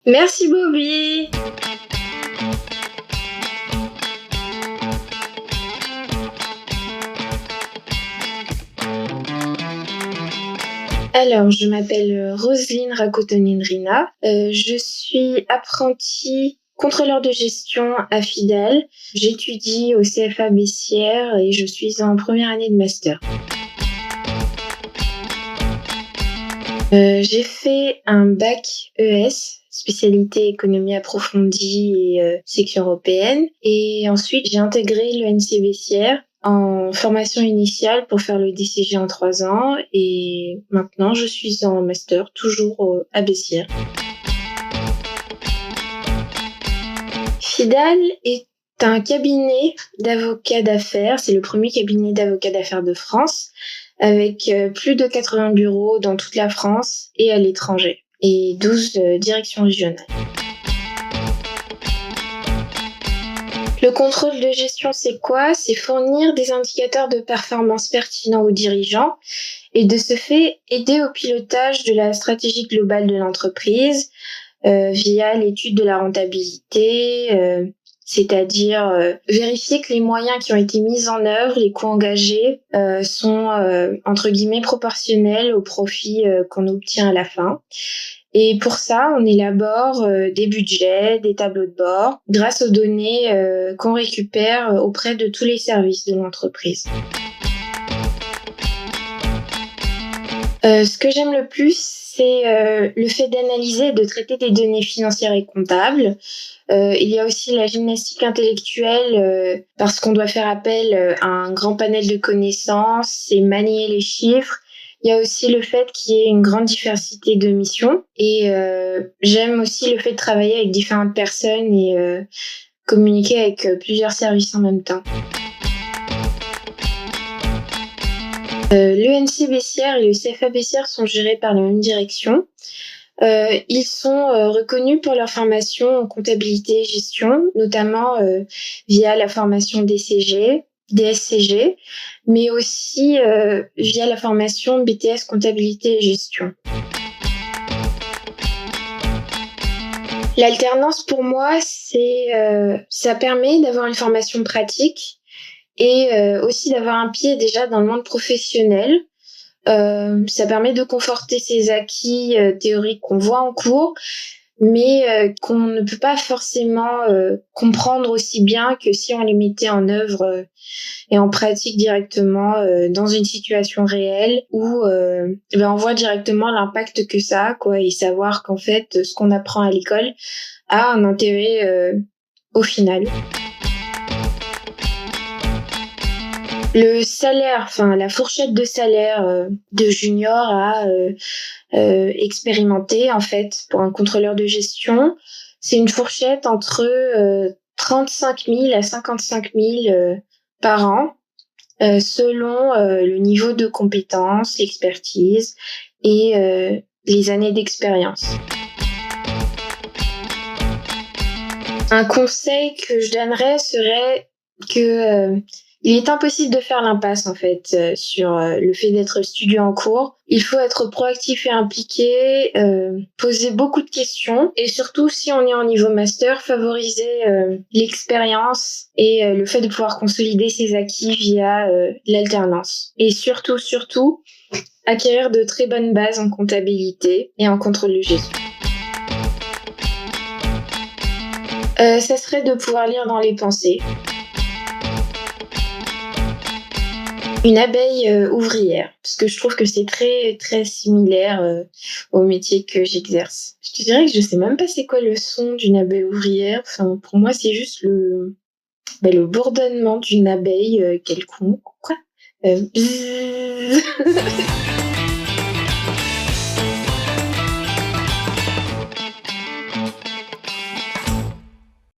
Merci Bobby. Alors, je m'appelle Roselyne Rakotonine-Rina. Je suis apprentie contrôleur de gestion à Fidal. J'étudie au CFA Bessières et je suis en première année de master. J'ai fait un bac ES, spécialité économie approfondie et section européenne. Et ensuite, j'ai intégré l'ENC Bessières en formation initiale pour faire le DCG en 3 ans. Et maintenant, je suis en master, toujours à Bessières. Fidal est un cabinet d'avocats d'affaires. C'est le premier cabinet d'avocats d'affaires de France, avec plus de 80 bureaux dans toute la France et à l'étranger, et 12 directions régionales. Le contrôle de gestion, c'est quoi ? C'est fournir des indicateurs de performance pertinents aux dirigeants et de ce fait aider au pilotage de la stratégie globale de l'entreprise via l'étude de la rentabilité, c'est-à-dire vérifier que les moyens qui ont été mis en œuvre, les coûts engagés, sont entre guillemets proportionnels au profit qu'on obtient à la fin. Et pour ça, on élabore des budgets, des tableaux de bord, grâce aux données qu'on récupère auprès de tous les services de l'entreprise. Ce que j'aime le plus, c'est le fait d'analyser et de traiter des données financières et comptables. Il y a aussi la gymnastique intellectuelle parce qu'on doit faire appel à un grand panel de connaissances et manier les chiffres. Il y a aussi le fait qu'il y ait une grande diversité de missions et j'aime aussi le fait de travailler avec différentes personnes et communiquer avec plusieurs services en même temps. L'ENC Bessières et le CFA Bessières sont gérés par la même direction. Ils sont reconnus pour leur formation en comptabilité et gestion, notamment via la formation DCG, DSCG, mais aussi via la formation BTS comptabilité et gestion. L'alternance pour moi, ça permet d'avoir une formation pratique et aussi d'avoir un pied déjà dans le monde professionnel. Ça permet de conforter ses acquis théoriques qu'on voit en cours, mais qu'on ne peut pas forcément comprendre aussi bien que si on les mettait en œuvre et en pratique directement dans une situation réelle où on voit directement l'impact que ça a, quoi, et savoir qu'en fait ce qu'on apprend à l'école a un intérêt au final. Le salaire, enfin la fourchette de salaire de junior à expérimenté, en fait, pour un contrôleur de gestion, c'est une fourchette entre 35 000 à 55 000 par an, selon le niveau de compétence, l'expertise et les années d'expérience. Un conseil que je donnerais serait que il est impossible de faire l'impasse en fait sur le fait d'être étudiant en cours. Il faut être proactif et impliqué, poser beaucoup de questions et surtout si on est en niveau master, favoriser l'expérience et le fait de pouvoir consolider ses acquis via l'alternance. Et surtout, acquérir de très bonnes bases en comptabilité et en contrôle de gestion. Ça serait de pouvoir lire dans les pensées. Une abeille ouvrière, parce que je trouve que c'est très très similaire au métier que j'exerce. Je te dirais que je sais même pas c'est quoi le son d'une abeille ouvrière. Enfin, pour moi, c'est juste le bourdonnement d'une abeille quelconque. Quoi